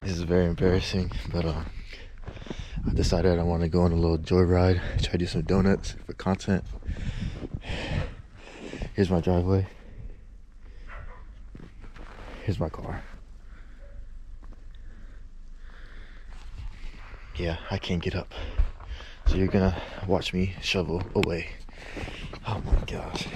This is very embarrassing, but I decided I want to go on a little joyride, try to do some donuts for content. Here's my driveway. Here's my car. Yeah, I can't get up. So you're gonna watch me shovel away. Oh my gosh.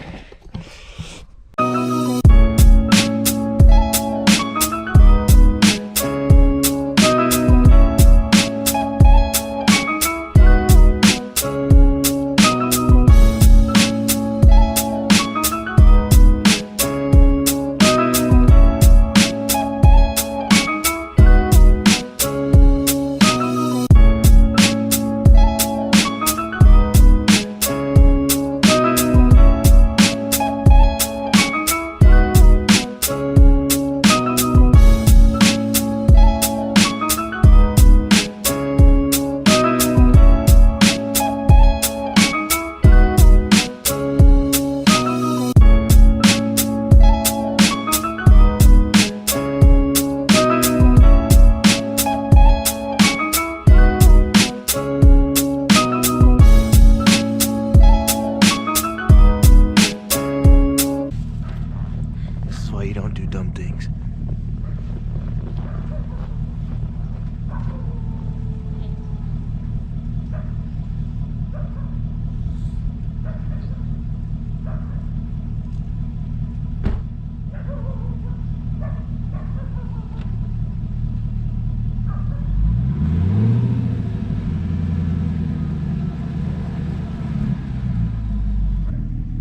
You don't do dumb things.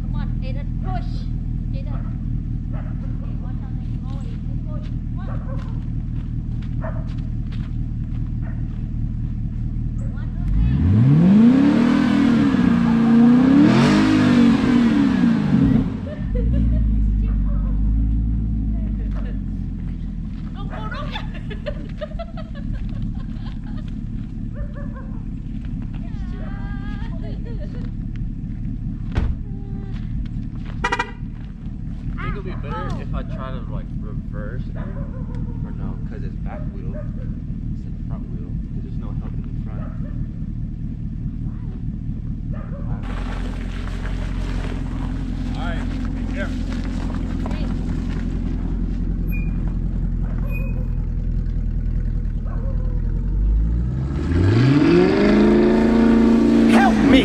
Come on, Aiden, push. Aiden. It'll be better if I try to like reverse it, or no, because it's back wheel instead of front wheel, because there's no help in the front. Alright, here. Help me!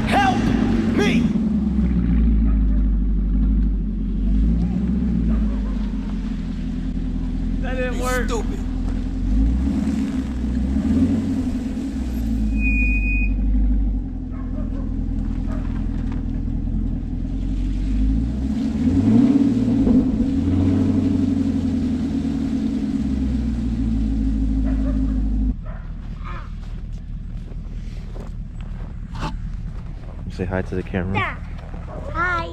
Help me! That didn't work. Stupid. Say hi to the camera. Hi.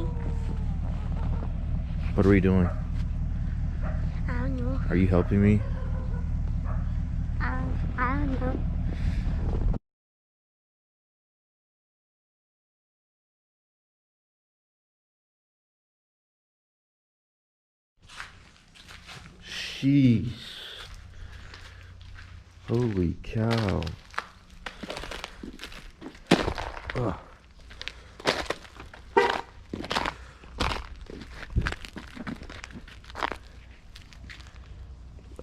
What are we doing? I don't know. Are you helping me? I don't know. Sheesh. Holy cow. Ugh.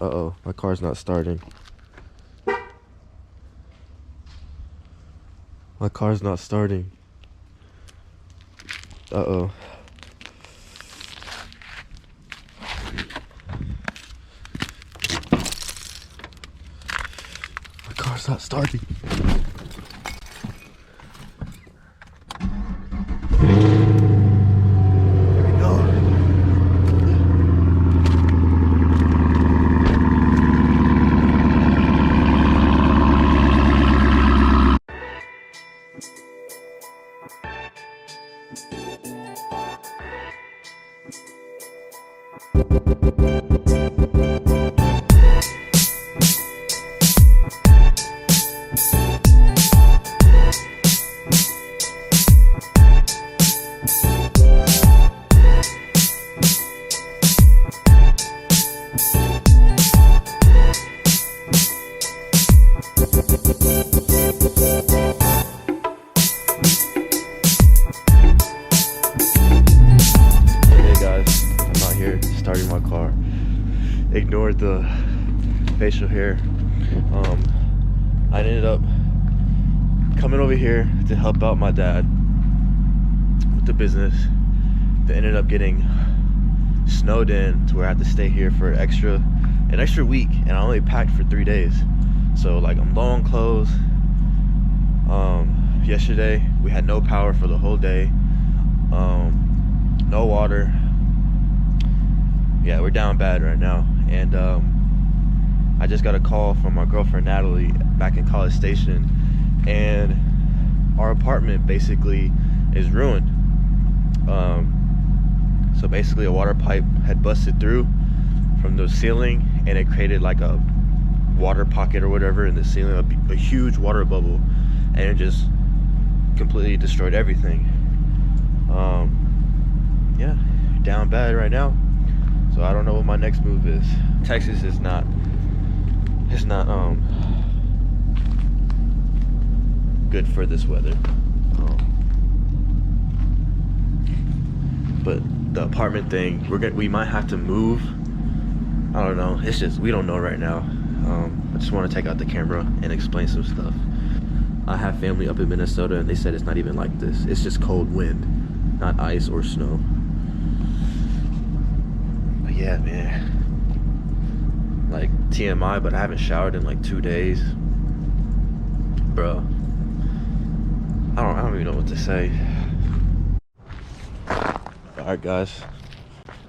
Uh-oh, my car's not starting. My car's not starting. Uh-oh. My car's not starting. Here we go. ignored the facial hair. I ended up coming over here to help out my dad with the business. They ended up getting snowed in to where I had to stay here for an extra week, and I only packed for 3 days. So like I'm low on clothes. Yesterday we had no power for the whole day. No water. Yeah, we're down bad right now. And I just got a call from my girlfriend Natalie back in College Station, and our apartment basically is ruined. So basically a water pipe had busted through from the ceiling, and it created like a water pocket or whatever in the ceiling, a huge water bubble, and it just completely destroyed everything. Yeah, down bad right now. So I don't know what my next move is. Texas is not, it's not good for this weather. But the apartment thing, we might have to move. I don't know. It's just, we don't know right now. I just want to take out the camera and explain some stuff. I have family up in Minnesota, and they said it's not even like this. It's just cold wind, not ice or snow. But yeah, man. Like TMI, but I haven't showered in like 2 days. Bro. I don't even know what to say. Alright guys,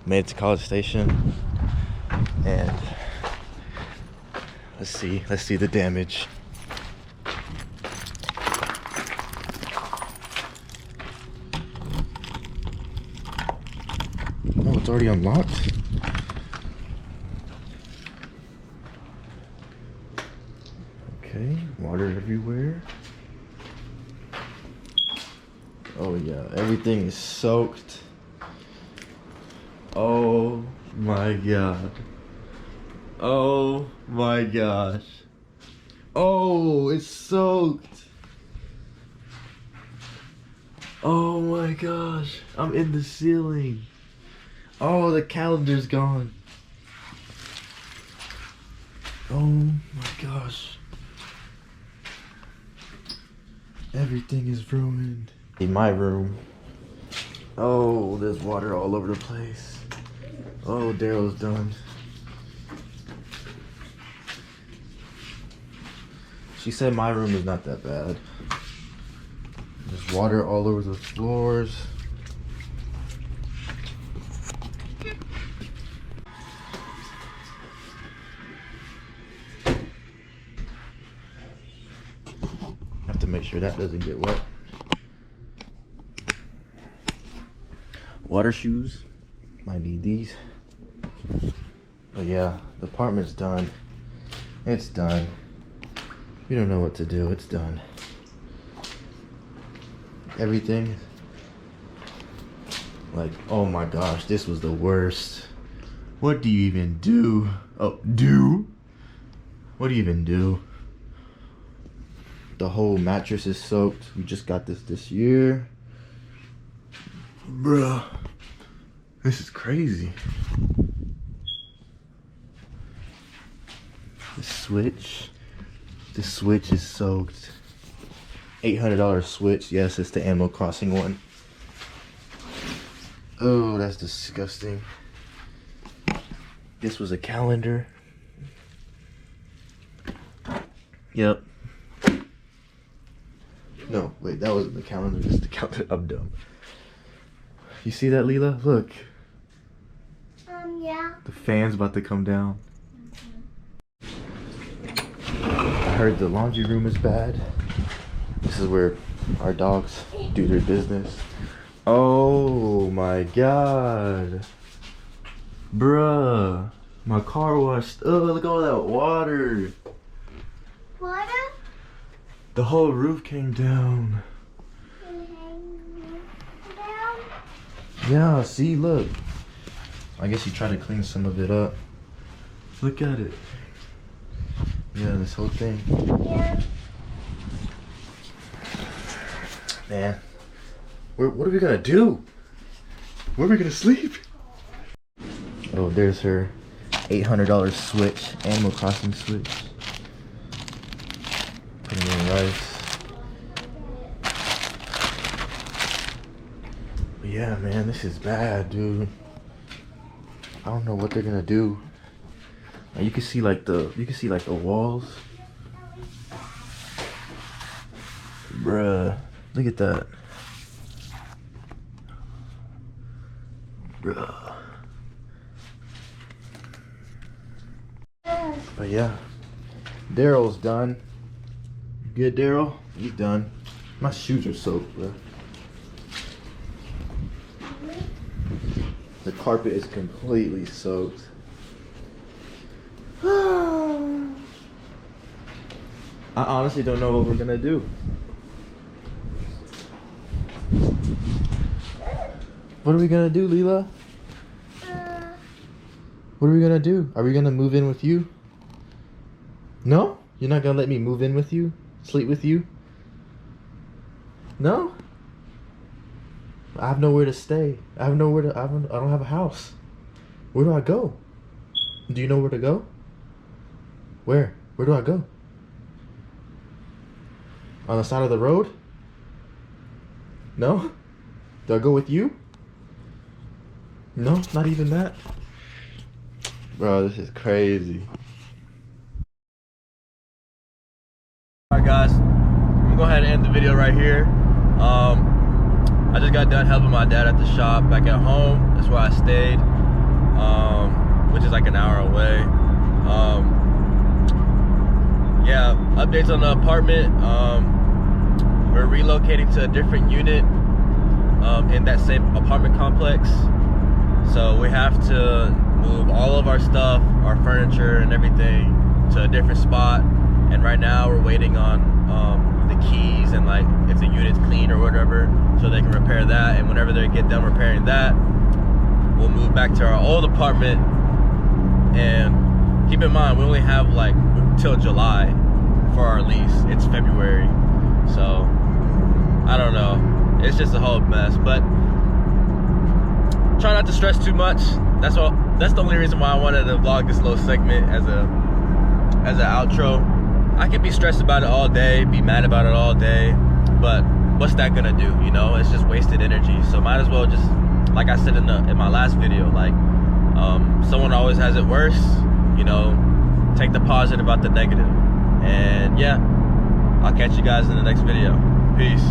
made it to College Station, and let's see the damage. Oh, it's already unlocked? Okay, water everywhere. Oh yeah, everything is soaked. Oh my god. Oh my gosh. Oh, it's soaked. Oh my gosh. I'm in the ceiling. Oh, the calendar's gone. Oh my gosh. Everything is ruined. In my room. Oh, there's water all over the place. Oh, Daryl's done. She said my room is not that bad. There's water all over the floors. Have to make sure that doesn't get wet. Water shoes. Might need these. But yeah, the apartment's done. It's done. We don't know what to do. It's done. Everything. Like, oh my gosh, this was the worst. What do you even do? Oh, do? What do you even do? The whole mattress is soaked. We just got this year. Bruh. This is crazy. The switch is soaked. $800 switch. Yes, it's the Animal Crossing one. Oh, that's disgusting. This was a calendar. Yep. No, wait, that wasn't the calendar. This is the calendar. I'm dumb. You see that, Leela? Look. Yeah. The fan's about to come down. I heard the laundry room is bad. This is where our dogs do their business. Oh my god. Bruh. My car washed. Oh, look at all that water. Water? The whole roof came down. Yeah, see, look. I guess he tried to clean some of it up. Look at it. Yeah, this whole thing. Yeah. Man, what are we gonna do? Where are we gonna sleep? Oh, there's her $800 Switch, Animal Crossing Switch. Putting in rice. But yeah, man, this is bad, dude. I don't know what they're gonna do. Like, you can see like the walls. Bruh, look at that. Bruh. But yeah, Daryl's done. Good, Daryl? He's done. My shoes are soaked, bro. The carpet is completely soaked. I honestly don't know what we're gonna do. What are we gonna do, Leela? What are we gonna do? Are we gonna move in with you? No? You're not gonna let me move in with you? Sleep with you? No? I have nowhere to stay. I don't have a house. Where do I go? Do you know where to go? Where? Where do I go? On the side of the road? No? Do I go with you? No, not even that. Bro, this is crazy. Alright guys, I'm gonna go ahead and end the video right here. I just got done helping my dad at the shop back at home. That's where I stayed, which is like an hour away. Yeah, updates on the apartment. We're relocating to a different unit in that same apartment complex. So we have to move all of our stuff, our furniture and everything to a different spot. And right now we're waiting on the keys and like if the unit's clean or whatever, so they can repair that. And whenever they get done repairing that, we'll move back to our old apartment. And keep in mind, we only have like till July for our lease. It's February, so I don't know. It's just a whole mess, but try not to stress too much. That's all. That's the only reason why I wanted to vlog this little segment as an outro. I could be stressed about it all day, be mad about it all day, but what's that gonna do? You know, it's just wasted energy. So might as well just, like I said in my last video, like someone always has it worse. You know, take the positive out the negative. And yeah, I'll catch you guys in the next video. Peace.